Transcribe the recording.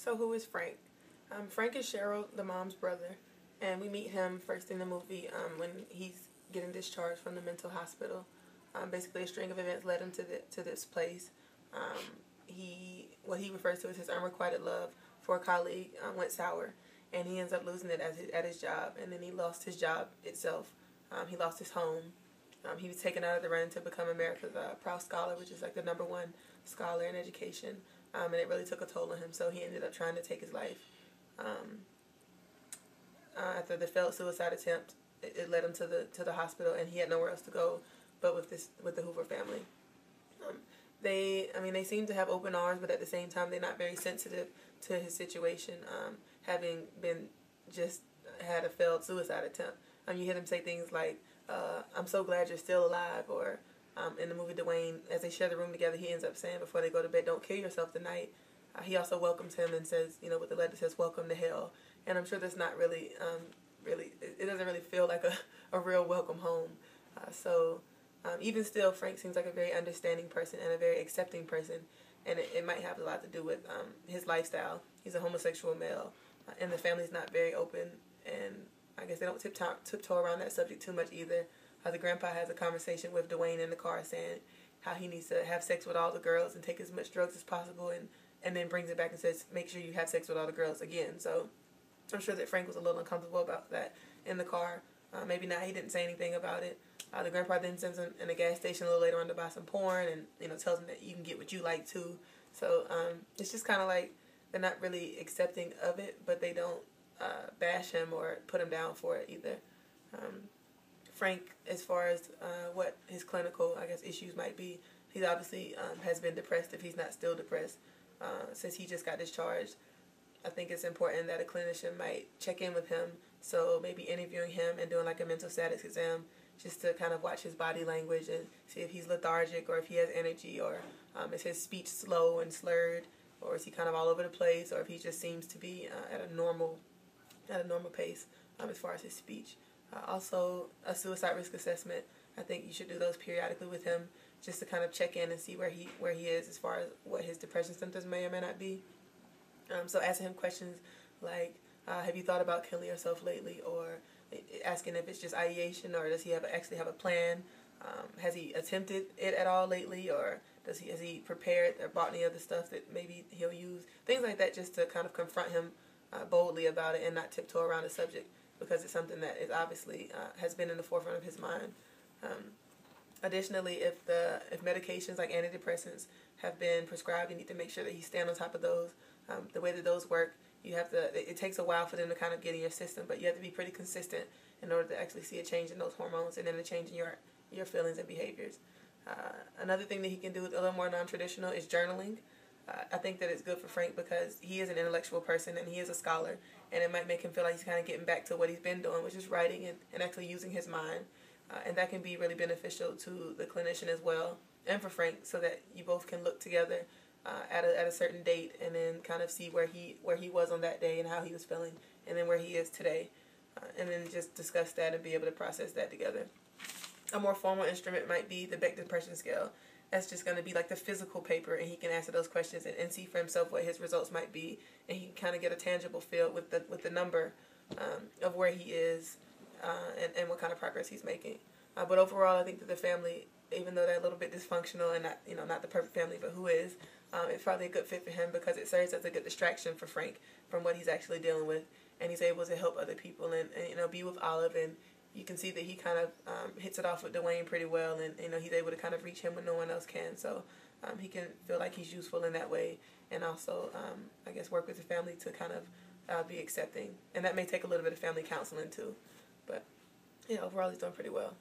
So who is Frank? Frank is Cheryl, the mom's brother, and we meet him first in the movie when he's getting discharged from the mental hospital. Basically, a string of events led him to this place. What he refers to as his unrequited love for a colleague went sour, and he ends up losing it at his job, and then he lost his job itself. He lost his home. He was taken out of the running to become America's Proud Scholar, which is like the #1 scholar in education, and it really took a toll on him. So he ended up trying to take his life. After the failed suicide attempt, it led him to the hospital, and he had nowhere else to go but with the Hoover family. They seem to have open arms, but at the same time, they're not very sensitive to his situation, having been just had a failed suicide attempt. You hear them say things like, "I'm so glad you're still alive," or in the movie Dwayne, as they share the room together, he ends up saying before they go to bed, "Don't kill yourself tonight." He also welcomes him and says, with the letter says, "Welcome to hell." And I'm sure that's not really, it doesn't really feel like a real welcome home. Even still, Frank seems like a very understanding person and a very accepting person. And it might have a lot to do with his lifestyle. He's a homosexual male, and the family's not very open. And I guess they don't tiptoe around that subject too much either. The grandpa has a conversation with Dwayne in the car saying how he needs to have sex with all the girls and take as much drugs as possible, and then brings it back and says, make sure you have sex with all the girls again. So I'm sure that Frank was a little uncomfortable about that in the car. Maybe not. He didn't say anything about it. The grandpa then sends him in a gas station a little later on to buy some porn, and tells him that you can get what you like too. So it's just kind of like they're not really accepting of it, but they don't bash him or put him down for it either. Frank, as far as what his clinical, I guess, issues might be, he obviously has been depressed if he's not still depressed since he just got discharged. I think it's important that a clinician might check in with him, so maybe interviewing him and doing like a mental status exam just to kind of watch his body language and see if he's lethargic or if he has energy, or is his speech slow and slurred, or is he kind of all over the place, or if he just seems to be at a normal pace as far as his speech. Also, a suicide risk assessment. I think you should do those periodically with him just to kind of check in and see where he is as far as what his depression symptoms may or may not be. So asking him questions like, have you thought about killing yourself lately? Or asking if it's just ideation, or does he actually have a plan? Has he attempted it at all lately? Or has he prepared or bought any other stuff that maybe he'll use? Things like that, just to kind of confront him boldly about it and not tiptoe around the subject, because it's something that is obviously has been in the forefront of his mind. Additionally, if medications like antidepressants have been prescribed, you need to make sure that he's staying on top of those. The way that those work, it takes a while for them to kind of get in your system, but you have to be pretty consistent in order to actually see a change in those hormones and then a change in your feelings and behaviors. Another thing that he can do a little more non-traditional is journaling. I think that it's good for Frank because he is an intellectual person and he is a scholar, and it might make him feel like he's kind of getting back to what he's been doing, which is writing and actually using his mind. And that can be really beneficial to the clinician as well, and for Frank, so that you both can look together at a certain date and then kind of see where he was on that day and how he was feeling, and then where he is today, and then just discuss that and be able to process that together. A more formal instrument might be the Beck Depression Scale. That's just going to be like the physical paper, and he can answer those questions and see for himself what his results might be, and he can kind of get a tangible feel with the number of where he is and what kind of progress he's making. But overall, I think that the family, even though they're a little bit dysfunctional and not the perfect family, but who is, it's probably a good fit for him because it serves as a good distraction for Frank from what he's actually dealing with, and he's able to help other people and be with Olive, and you can see that he kind of hits it off with Dwayne pretty well, and he's able to kind of reach him when no one else can. So he can feel like he's useful in that way, and also I guess work with the family to kind of be accepting, and that may take a little bit of family counseling too. But overall he's doing pretty well.